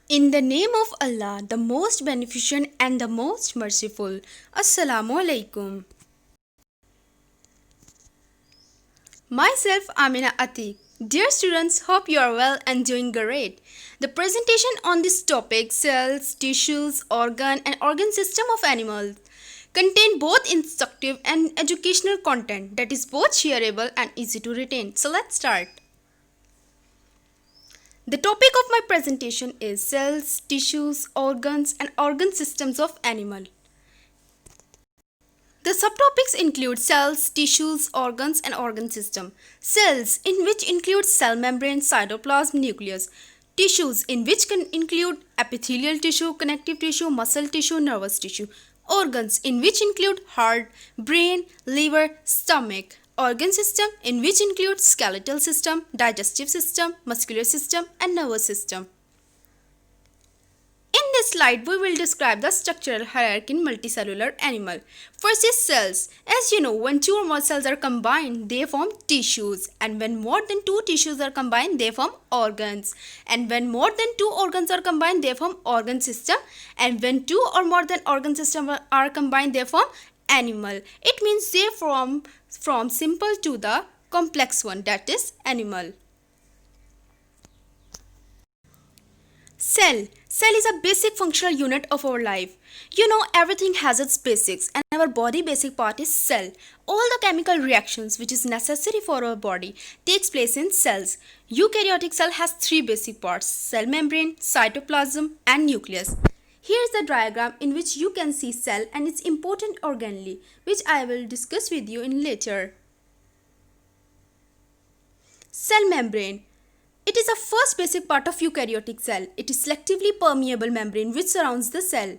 In the name of Allah, the most beneficent and the most merciful. Assalamu alaikum. Myself Amina Atik. Dear students, hope you are well and doing great. The presentation on this topic, cells, tissues, organ system of animals, contain both instructive and educational content that is both shareable and easy to retain. So let's start. The topic of my presentation is cells, tissues, organs and organ systems of animal. The subtopics include cells, tissues, organs and organ system. Cells, in which include cell membrane, cytoplasm, nucleus. Tissues, in which can include epithelial tissue, connective tissue, muscle tissue, nervous tissue. Organs, in which include heart, brain, liver, stomach. Organ system, in which include skeletal system, digestive system, muscular system and nervous system. In this slide, we will describe the structural hierarchy in multicellular animal. First is cells. As you know, when two or more cells are combined, they form tissues. And when more than two tissues are combined, they form organs. And when more than two organs are combined, they form organ system. And when two or more than organ system are combined, they form animal. It means they form from simple to the complex one, that is animal. Cell. Cell is a basic functional unit of our life. You know, everything has its basics and our body basic part is cell. All the chemical reactions which is necessary for our body takes place in cells. Eukaryotic cell has three basic parts: cell membrane, cytoplasm and nucleus. Here is the diagram in which you can see cell and its important organelle, which I will discuss with you in later. Cell membrane. It is the first basic part of eukaryotic cell. It is selectively permeable membrane which surrounds the cell.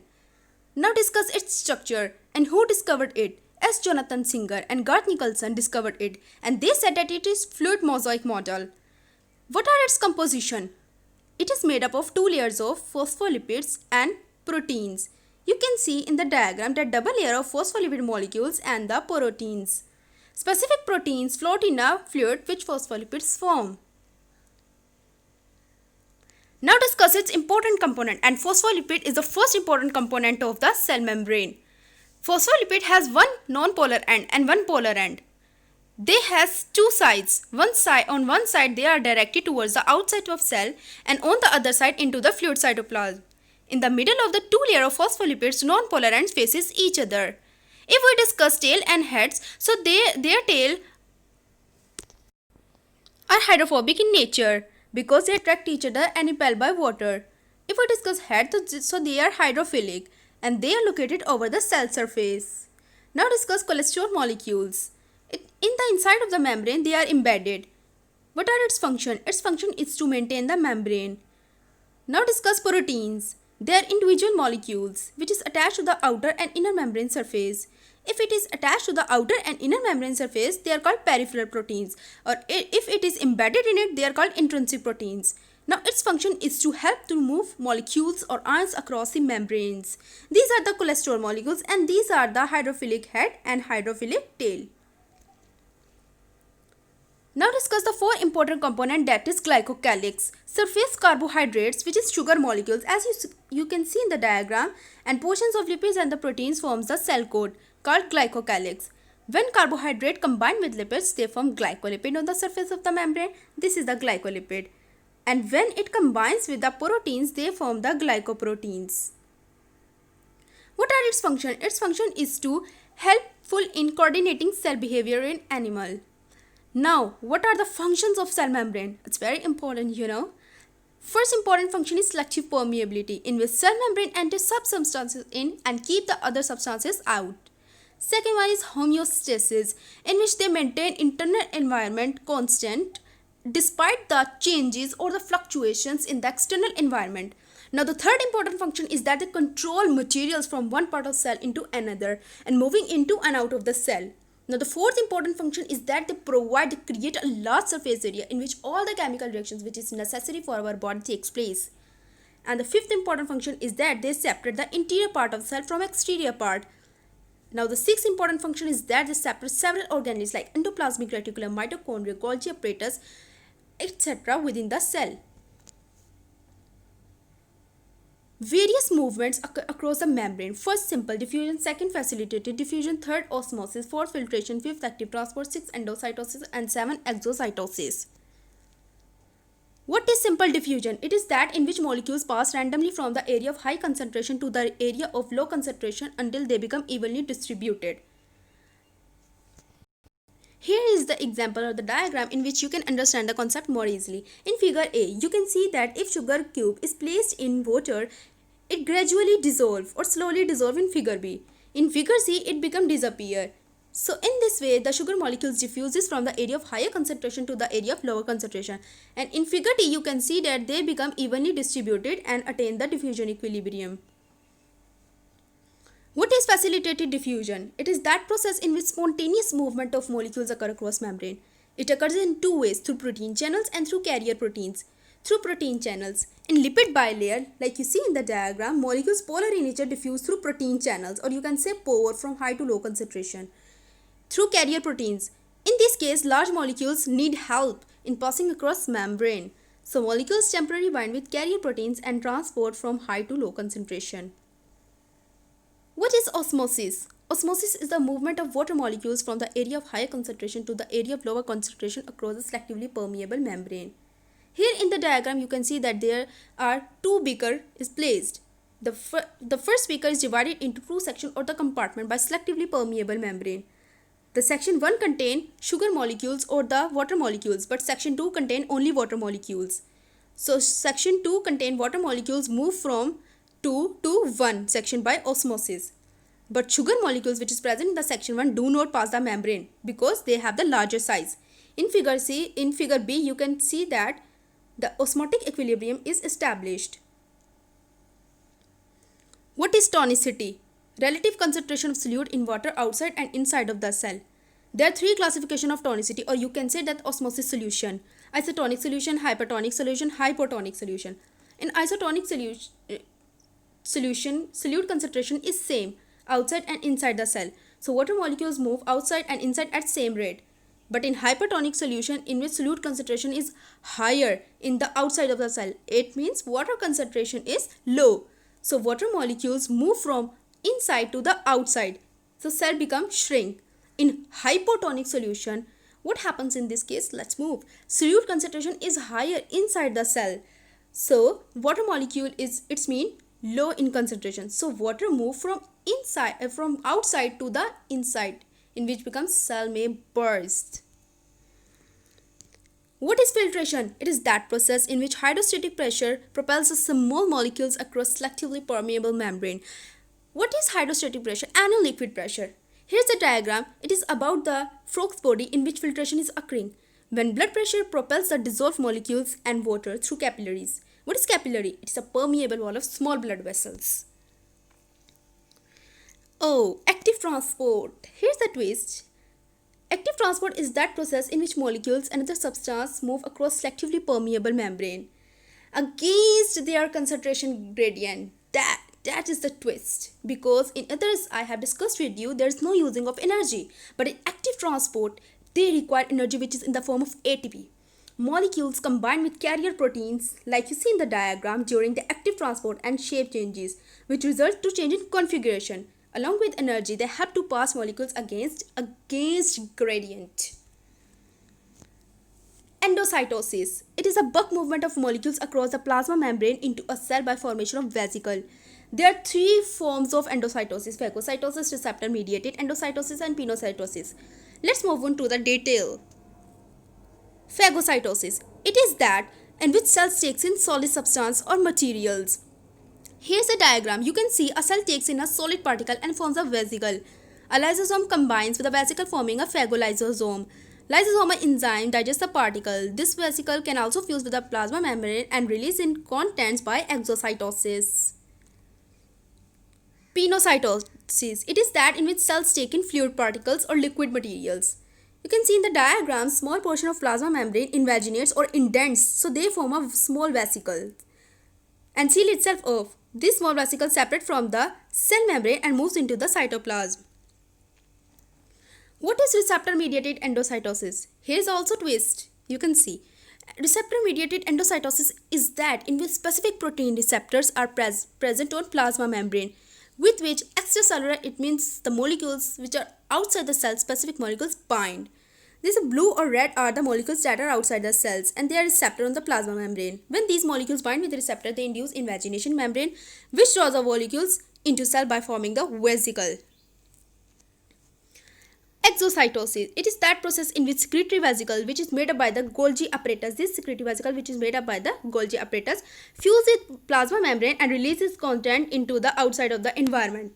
Now discuss its structure and who discovered it. S. Jonathan Singer and Gart Nicholson discovered it, and they said that it is fluid mosaic model. What are its composition? It is made up of two layers of phospholipids and proteins. You can see in the diagram that double layer of phospholipid molecules and the proteins. Specific proteins float in a fluid which phospholipids form. Now discuss its important component, and phospholipid is the first important component of the cell membrane. Phospholipid has one non-polar end and one polar end. They has two sides. On one side they are directed towards the outside of cell and on the other side into the fluid cytoplasm. In the middle of the two layers of phospholipids, non-polar ends faces each other. If we discuss tail and heads, so their tail are hydrophobic in nature because they attract each other and repel by water. If we discuss head, so they are hydrophilic and they are located over the cell surface. Now discuss cholesterol molecules. In the inside of the membrane, they are embedded. What are its function? Its function is to maintain the membrane. Now discuss proteins. They are individual molecules which is attached to the outer and inner membrane surface. If it is attached to the outer and inner membrane surface, they are called peripheral proteins, or if it is embedded in it, they are called intrinsic proteins. Now its function is to help to move molecules or ions across the membranes. These are the cholesterol molecules and these are the hydrophilic head and hydrophilic tail. Now discuss the four important component, that is glycocalyx, surface carbohydrates which is sugar molecules as you can see in the diagram, and portions of lipids and the proteins forms the cell coat called glycocalyx. When carbohydrate combine with lipids, they form glycolipid on the surface of the membrane. This is the glycolipid. And when it combines with the proteins, they form the glycoproteins. What are its function? Its function is to helpful in coordinating cell behavior in animal. Now, what are the functions of cell membrane? It's very important, you know. First important function is selective permeability, in which cell membrane enters some substances in and keep the other substances out. Second one is homeostasis, in which they maintain internal environment constant despite the changes or the fluctuations in the external environment. Now the third important function is that they control materials from one part of cell into another and moving into and out of the cell. Now the fourth important function is that they create a large surface area in which all the chemical reactions which is necessary for our body takes place. And the fifth important function is that they separate the interior part of the cell from exterior part. Now the sixth important function is that they separate several organelles like endoplasmic reticulum, mitochondria, Golgi apparatus, etc. within the cell. Various movements occur across the membrane. First, simple diffusion. Second, facilitated diffusion. Third, osmosis. Fourth, filtration. Fifth, active transport. Sixth, endocytosis. And 7, exocytosis. What is simple diffusion? It is that in which molecules pass randomly from the area of high concentration to the area of low concentration until they become evenly distributed. Here is the example or the diagram in which you can understand the concept more easily. In figure A, you can see that if sugar cube is placed in water, it gradually dissolves or slowly dissolves in figure B. In figure C, it becomes disappear. So in this way, the sugar molecules diffuses from the area of higher concentration to the area of lower concentration. And in figure D, you can see that they become evenly distributed and attain the diffusion equilibrium. What is facilitated diffusion? It is that process in which spontaneous movement of molecules occur across membrane. It occurs in two ways, through protein channels and through carrier proteins. Through protein channels. In lipid bilayer, like you see in the diagram, molecules polar in nature diffuse through protein channels, or you can say pore, from high to low concentration. Through carrier proteins. In this case, large molecules need help in passing across membrane. So molecules temporarily bind with carrier proteins and transport from high to low concentration. What is osmosis? Osmosis is the movement of water molecules from the area of higher concentration to the area of lower concentration across a selectively permeable membrane. Here in the diagram, you can see that there are two beakers placed. The first beaker is divided into two sections or the compartment by selectively permeable membrane. The section 1 contain sugar molecules or the water molecules, but section 2 contain only water molecules. So section 2 contain water molecules move from 2 to 1 section by osmosis. But sugar molecules which is present in the section 1 do not pass the membrane because they have the larger size. In figure B, you can see that the osmotic equilibrium is established. What is tonicity? Relative concentration of solute in water outside and inside of the cell. There are three classifications of tonicity, or you can say that osmosis solution: isotonic solution, hypertonic solution, hypotonic solution. In isotonic solution, solute concentration is same outside and inside the cell. So water molecules move outside and inside at same rate. But in hypertonic solution, in which solute concentration is higher in the outside of the cell, it means water concentration is low. So water molecules move from inside to the outside. So cell becomes shrink. In hypotonic solution, what happens in this case? Let's move. Solute concentration is higher inside the cell. So water molecule is, it's mean low in concentration. So water move from outside to the inside, in which becomes cell may burst. What is filtration? It is that process in which hydrostatic pressure propels the small molecules across selectively permeable membrane. What is hydrostatic pressure and a liquid pressure? Here's the diagram. It is about the frog's body in which filtration is occurring. When blood pressure propels the dissolved molecules and water through capillaries. What is capillary? It is a permeable wall of small blood vessels. Oh, active transport. Here's the twist. Active transport is that process in which molecules and other substances move across selectively permeable membrane against their concentration gradient. That is the twist, because in others I have discussed with you, there is no using of energy, but in active transport they require energy which is in the form of ATP. Molecules combine with carrier proteins like you see in the diagram during the active transport and shape changes, which result to change in configuration. Along with energy, they have to pass molecules against gradient. Endocytosis. It is a bulk movement of molecules across the plasma membrane into a cell by formation of vesicle. There are three forms of endocytosis: phagocytosis, receptor-mediated endocytosis, and pinocytosis. Let's move on to the detail. Phagocytosis. It is that in which cells takes in solid substance or materials. Here's a diagram. You can see a cell takes in a solid particle and forms a vesicle. A lysosome combines with a vesicle forming a phagolysosome. Lysosomal enzyme digests the particle. This vesicle can also fuse with the plasma membrane and release in contents by exocytosis. Pinocytosis. It is that in which cells take in fluid particles or liquid materials. You can see in the diagram, small portion of plasma membrane invaginates or indents, so they form a small vesicle and seal itself off. This small vesicle separates from the cell membrane and moves into the cytoplasm. What is receptor-mediated endocytosis? Here is also twist. You can see. Receptor-mediated endocytosis is that in which specific protein receptors are present on plasma membrane, with which extracellular, it means the molecules which are outside the cell, specific molecules bind. These blue or red are the molecules that are outside the cells and they are receptor on the plasma membrane. When these molecules bind with the receptor, they induce invagination membrane which draws the molecules into cell by forming the vesicle. Exocytosis. It is that process in which secretory vesicle, which is made up by the Golgi apparatus, this secretory vesicle which is made up by the Golgi apparatus, fuse with plasma membrane and releases content into the outside of the environment.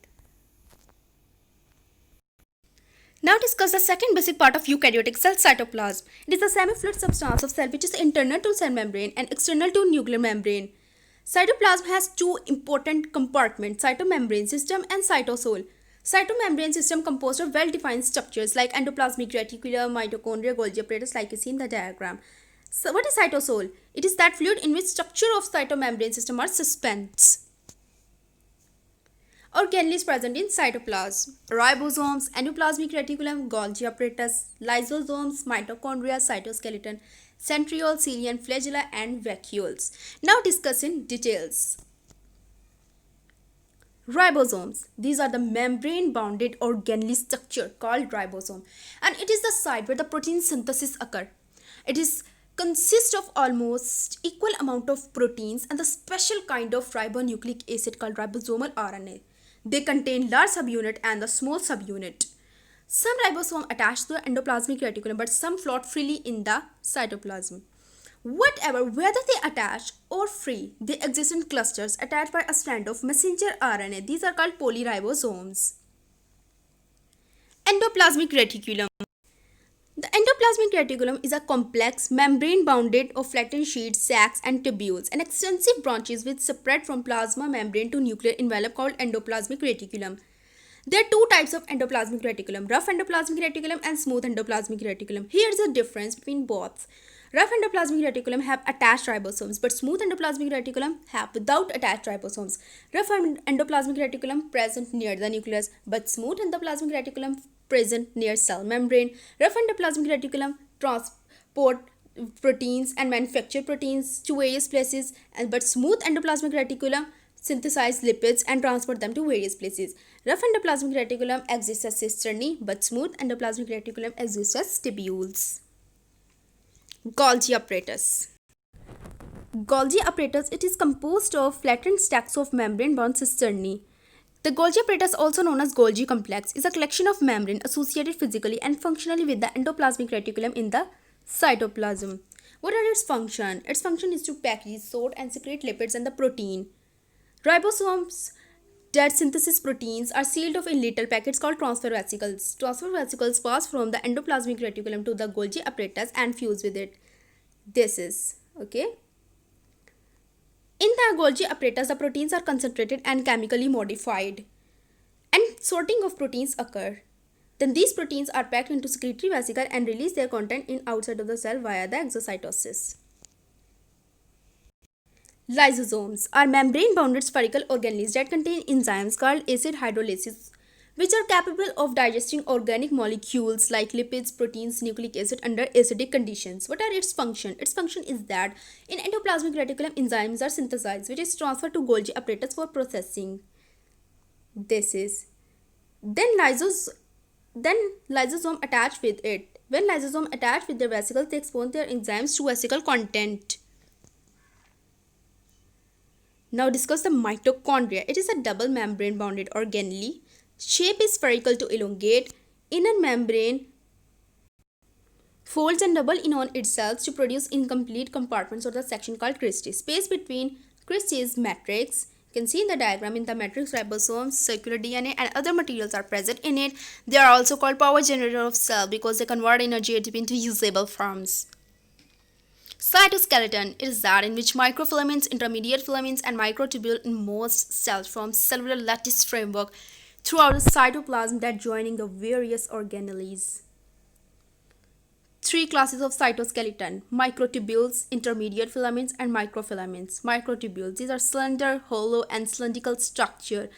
Now discuss the second basic part of eukaryotic cell, cytoplasm. It is a semi-fluid substance of cell which is internal to cell membrane and external to nuclear membrane. Cytoplasm has two important compartments, cytomembrane system and cytosol. Cytomembrane system composed of well-defined structures like endoplasmic reticulum, mitochondria, Golgi apparatus like you see in the diagram. So what is cytosol? It is that fluid in which structure of cytomembrane system are suspends. Organelles present in cytoplasm: ribosomes, endoplasmic reticulum, Golgi apparatus, lysosomes, mitochondria, cytoskeleton, centriole, cilia, flagella, and vacuoles. Now discuss in details. Ribosomes. These are the membrane-bounded organelle structure called ribosome, and it is the site where the protein synthesis occur. It is consists of almost equal amount of proteins and the special kind of ribonucleic acid called ribosomal RNA. They contain large subunit and the small subunit. Some ribosome attach to the endoplasmic reticulum, but some float freely in the cytoplasm. Whether they attach or free, they exist in clusters attached by a strand of messenger RNA. These are called polyribosomes. Endoplasmic reticulum. The endoplasmic reticulum is a complex membrane-bounded or flattened sheet, sacs, and tubules, and extensive branches which spread from plasma membrane to nuclear envelope called endoplasmic reticulum. There are two types of endoplasmic reticulum: rough endoplasmic reticulum and smooth endoplasmic reticulum. Here is the difference between both. Rough endoplasmic reticulum have attached ribosomes, but smooth endoplasmic reticulum have without attached ribosomes. Rough endoplasmic reticulum present near the nucleus, but smooth endoplasmic reticulum present near cell membrane. Rough endoplasmic reticulum transport proteins and manufacture proteins to various places, but smooth endoplasmic reticulum synthesize lipids and transport them to various places. Rough endoplasmic reticulum exists as cisternae, but smooth endoplasmic reticulum exists as tubules. Golgi apparatus. Golgi apparatus, it is composed of flattened stacks of membrane-bound cisternae. The Golgi apparatus, also known as Golgi complex, is a collection of membrane associated physically and functionally with the endoplasmic reticulum in the cytoplasm. What are its function? Its function is to package, sort, and secrete lipids and the protein. Ribosomes that synthesis proteins are sealed off in little packets called transfer vesicles. Transfer vesicles pass from the endoplasmic reticulum to the Golgi apparatus and fuse with it. This is okay. In the Golgi apparatus, the proteins are concentrated and chemically modified, and sorting of proteins occur. Then these proteins are packed into secretory vesicle and release their content in outside of the cell via the exocytosis. Lysosomes are membrane-bounded spherical organelles that contain enzymes called acid hydrolysis, which are capable of digesting organic molecules like lipids, proteins, nucleic acid under acidic conditions. What are its function? Its function is that in endoplasmic reticulum, enzymes are synthesized, which is transferred to Golgi apparatus for processing. This is then lysosome attach with it. When lysosome attach with their vesicles, they expose their enzymes to vesicle content. Now discuss the mitochondria. It is a double membrane bounded organelle. Shape is spherical to elongate. Inner membrane folds and double in on itself to produce incomplete compartments or the section called cristae. Space between cristae is matrix. You can see in the diagram, in the matrix, ribosomes, circular DNA, and other materials are present in it. They are also called power generator of cell because they convert energy ATP into usable forms. Cytoskeleton is that in which microfilaments, intermediate filaments, and microtubule in most cells form cellular lattice framework throughout the cytoplasm that joining the various organelles. Three classes of cytoskeleton: microtubules, intermediate filaments, and microfilaments. Microtubules, these are slender, hollow, and cylindrical structure.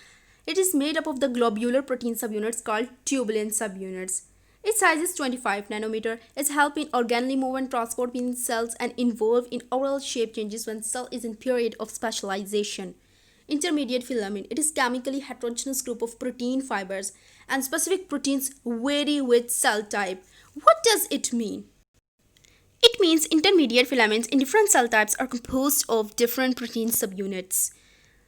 It is made up of the globular protein subunits called tubulin subunits. Its size is 25 nanometer. Its help in organelle movement, transport between cells, and involve in overall shape changes when cell is in period of specialization. Intermediate filament. It is chemically heterogeneous group of protein fibers, and specific proteins vary with cell type. What does it mean? It means intermediate filaments in different cell types are composed of different protein subunits.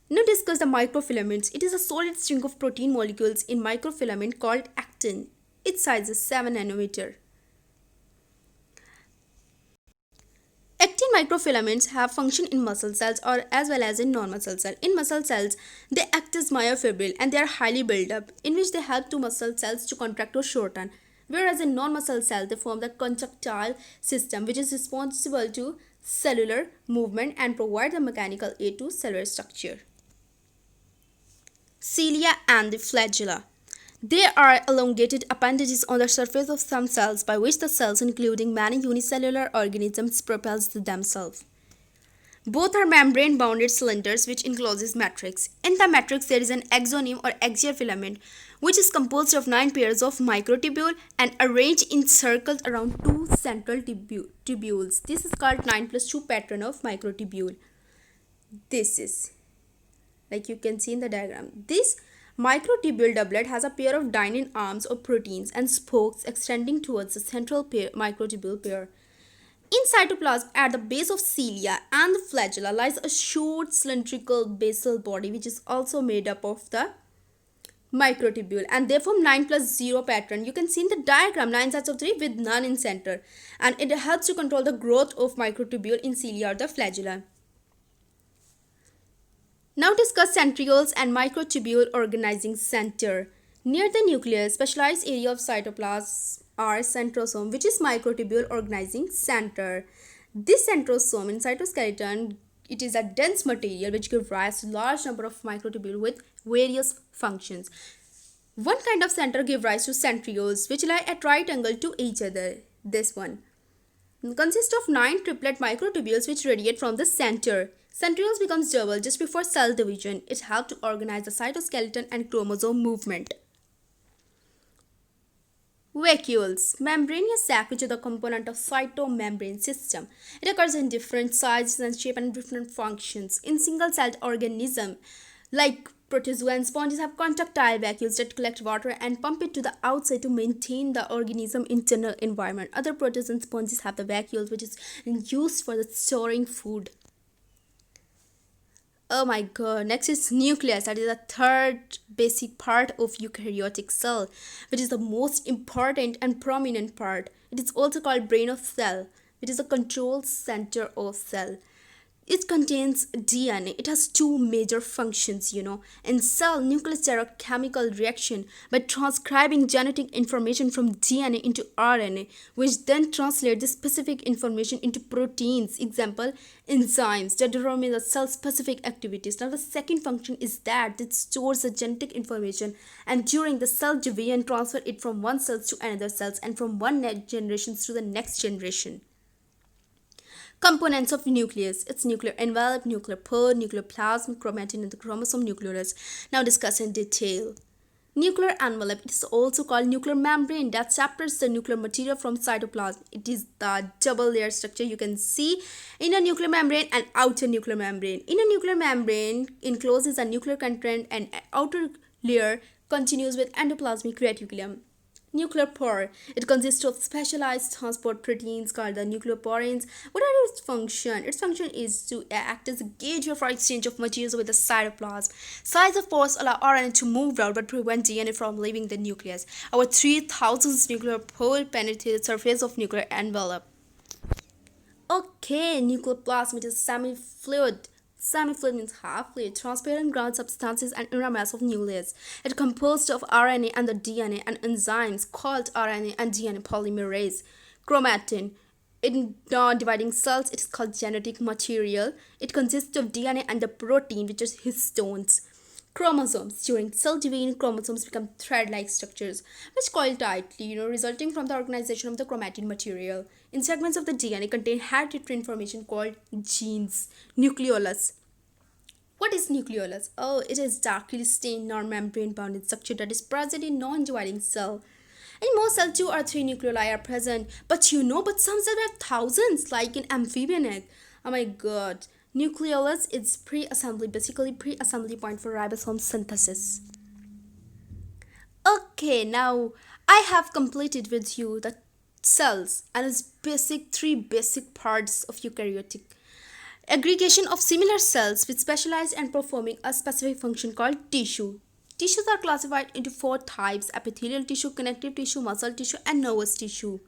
Now discuss the microfilaments. It is a solid string of protein molecules in microfilament called actin. Its size is 7 nanometer. Actin microfilaments have function in muscle cells or as well as in non-muscle cells. In muscle cells, they act as myofibril and they are highly built up, in which they help to muscle cells to contract or shorten. Whereas in non-muscle cells, they form the contractile system, which is responsible to cellular movement and provide the mechanical aid to cellular structure. Cilia and the flagella. They are elongated appendages on the surface of some cells by which the cells, including many unicellular organisms, propels themselves. Both are membrane-bounded cylinders which encloses matrix. In the matrix, there is an exosome or axial filament which is composed of 9 pairs of microtubule and arranged in circles around 2 central tubules. This is called 9+2 pattern of microtubule. This is, like you can see in the diagram, this microtubule doublet has a pair of dynein arms or proteins and spokes extending towards the central microtubule pair. In cytoplasm, at the base of cilia and the flagella lies a short cylindrical basal body which is also made up of the microtubule, and they form 9+0 pattern. You can see in the diagram 9 sets of 3 with none in center, and it helps to control the growth of microtubule in cilia or the flagella. Now discuss centrioles and microtubule organizing center. Near the nucleus, specialized area of cytoplasm are centrosome, which is microtubule organizing center. This centrosome in cytoskeleton, it is a dense material which gives rise to large number of microtubule with various functions. One kind of center gives rise to centrioles which lie at right angle to each other. This one consists of 9 triplet microtubules which radiate from the center. Centrioles becomes double just before cell division. It helps to organize the cytoskeleton and chromosome movement. Vacuoles. Membranous sac which is the component of cytomembrane system. It occurs in different sizes and shape and different functions. In single-celled organism like protozoa and sponges have contractile vacuoles that collect water and pump it to the outside to maintain the organism internal environment. Other protozoa and sponges have the vacuoles which is used for the storing food. Oh my god, next is nucleus. That is the third basic part of eukaryotic cell, which is the most important and prominent part. It is also called brain of cell, which is the control center of cell. It contains DNA. It has 2 major functions, In cell, nucleus direct chemical reaction by transcribing genetic information from DNA into RNA, which then translate the specific information into proteins, example, enzymes that determine the cell-specific activities. Now, the second function is that it stores the genetic information and during the cell division transfer it from one cell to another cells and from one generation to the next generation. Components of nucleus. Its nuclear envelope, nuclear pod, nuclear plasm, chromatin, and the chromosome nucleolus. Now discuss in detail. Nuclear envelope. It is also called nuclear membrane that separates the nuclear material from cytoplasm. It is the double layer structure you can see in a nuclear membrane and outer nuclear membrane. In a nuclear membrane encloses a nuclear content and outer layer continues with endoplasmic reticulum. Nuclear pore. It consists of specialized transport proteins called the nucleoporins. What are its function? Its function is to act as a gauge for exchange of materials with the cytoplasm. Size of pores allow RNA to move out but prevent DNA from leaving the nucleus. Our 3000 nuclear pore penetrate the surface of nuclear envelope. Okay, nucleoplasm, it is semi-fluid. Semi-fluid means half-fluid, transparent ground substances and inner mass of nucleus. It is composed of RNA and the DNA and enzymes called RNA and DNA polymerase. Chromatin. In non-dividing cells, it is called genetic material. It consists of DNA and the protein, which is histones. Chromosomes. During cell division, chromosomes become thread-like structures, which coil tightly, resulting from the organization of the chromatin material. In segments of the DNA contain hereditary information called genes. Nucleolus. What is nucleolus? Oh, it is darkly stained non-membrane bounded structure that is present in non-dividing cell. In most cells, 2 or 3 nuclei are present. But some cells have thousands, like in amphibian egg. Oh my god. Nucleus is pre-assembly, basically pre-assembly point for ribosome synthesis. Okay, now I have completed with you the cells and its three basic parts of eukaryotic aggregation of similar cells with specialized and performing a specific function called tissue. Tissues are classified into 4 types: epithelial tissue, connective tissue, muscle tissue, and nervous tissue.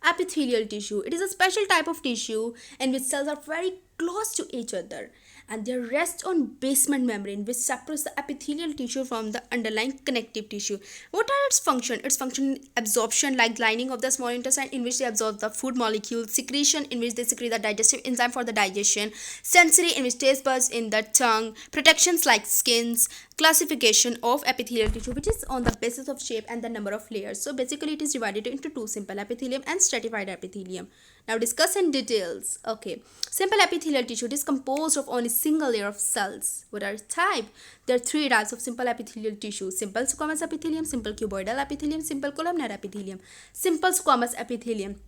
Epithelial tissue. It is a special type of tissue in which cells are very close to each other and they rest on basement membrane which separates the epithelial tissue from the underlying connective tissue. What are its function? Its function: absorption, like lining of the small intestine in which they absorb the food molecules; secretion, in which they secrete the digestive enzyme for the digestion; sensory, in which taste buds in the tongue; protections like skins; classification of epithelial tissue, which is on the basis of shape and the number of layers. So basically it is divided into two: simple epithelium and stratified epithelium. Now discuss in details. Okay, simple epithelial tissue is composed of only single layer of cells. What are its type? There are 3 types of simple epithelial tissue: simple squamous epithelium, simple cuboidal epithelium, simple columnar epithelium. Simple squamous epithelium,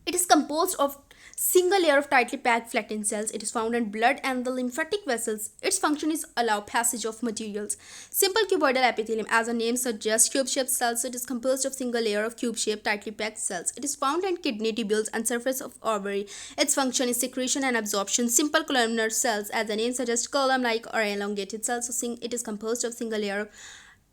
it is composed of single layer of tightly packed flattened cells. It is found in blood and the lymphatic vessels. Its function is allow passage of materials. Simple cuboidal epithelium, as the name suggests, cube-shaped cells. It is composed of single layer of cube-shaped tightly packed cells. It is found in kidney tubules and surface of ovary. Its function is secretion and absorption. Simple columnar cells, as the name suggests, column-like or elongated cells. So it is composed of single layer of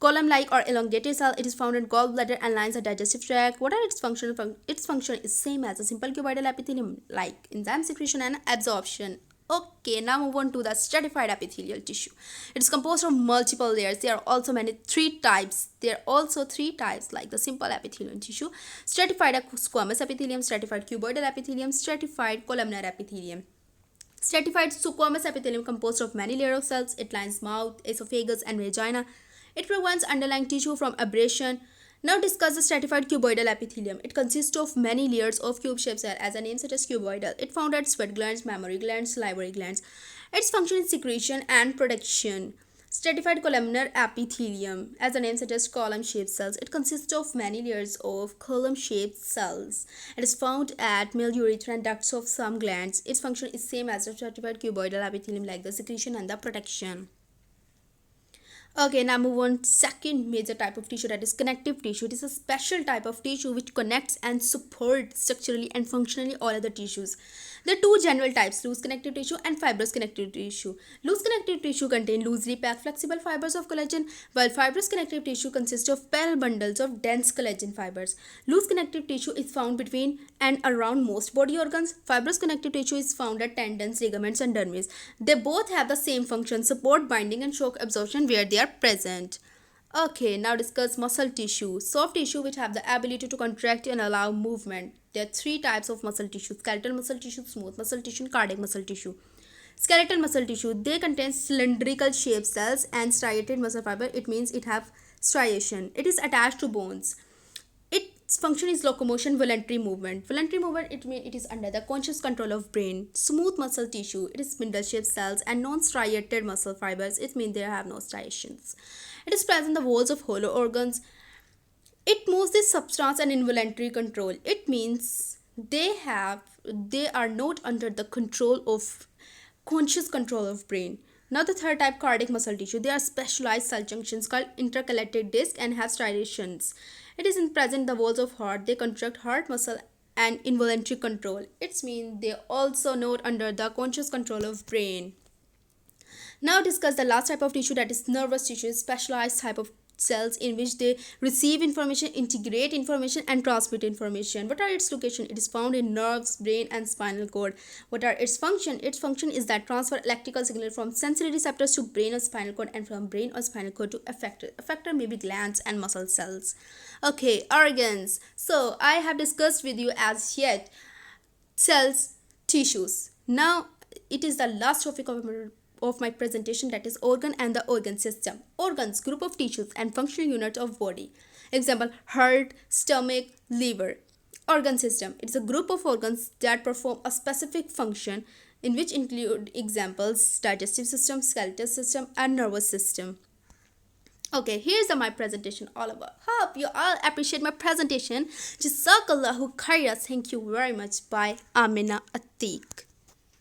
column-like or elongated cell. It is found in gallbladder and lines the digestive tract. What are its function? Its function is same as a simple cuboidal epithelium, like enzyme secretion and absorption. Okay, now move on to the stratified epithelial tissue. It is composed of multiple layers. There are also 3 types. There are also 3 types, like the simple epithelial tissue: stratified squamous epithelium, stratified cuboidal epithelium, stratified columnar epithelium. Stratified squamous epithelium composed of many layers of cells. It lines mouth, esophagus, and vagina. It prevents underlying tissue from abrasion. Now discuss the stratified cuboidal epithelium. It consists of many layers of cube-shaped cell, as the name suggests, cuboidal. It found at sweat glands, mammary glands, salivary glands. Its function is secretion and protection. Stratified columnar epithelium, as the name suggests, column-shaped cells. It consists of many layers of column-shaped cells. It is found at male urethra and ducts of some glands. Its function is same as the stratified cuboidal epithelium, like the secretion and the protection. Okay, now move on to second major type of tissue, that is connective tissue. It is a special type of tissue which connects and supports structurally and functionally all other tissues. There are 2 general types: loose connective tissue and fibrous connective tissue. Loose connective tissue contain loosely packed flexible fibers of collagen, while fibrous connective tissue consists of parallel bundles of dense collagen fibers. Loose connective tissue is found between and around most body organs. Fibrous connective tissue is found at tendons, ligaments, and dermis. They both have the same function: support binding and shock absorption where they are present. Okay, now discuss muscle tissue. Soft tissue which have the ability to contract and allow movement. There are 3 types of muscle tissue: skeletal muscle tissue, smooth muscle tissue, and cardiac muscle tissue. Skeletal muscle tissue, they contain cylindrical shaped cells and striated muscle fiber. It means it have striation. It is attached to bones. Its function is locomotion, voluntary movement. Voluntary movement, it means it is under the conscious control of brain. Smooth muscle tissue, it is spindle-shaped cells and non-striated muscle fibers. It means they have no striations. It is present in the walls of hollow organs. It moves this substance and involuntary control. It means they are not under the control of conscious control of brain. Now the third type, cardiac muscle tissue. They are specialized cell junctions called intercalated disc and have striations. It is present in the walls of heart. They contract heart muscle and involuntary control. It means they also not under the conscious control of brain. Now discuss the last type of tissue, that is nervous tissue, specialized type of cells in which they receive information, integrate information, and transmit information. What are its location? It is found in nerves, brain, and spinal cord. What are its function? Its function is that transfer electrical signal from sensory receptors to brain or spinal cord, and from brain or spinal cord to effector. Effector may be glands and muscle cells. Okay, organs. So I have discussed with you as yet cells, tissues. Now it is the last topic of my presentation, that is organ and the organ system. Organs, group of tissues and functional units of body. Example, heart, stomach, liver. Organ system, it's a group of organs that perform a specific function, in which include examples: digestive system, skeletal system, and nervous system. Okay, here's my presentation all over. Hope you all appreciate my presentation. Jazakallahu khairan. Thank you very much. By Amina Atik.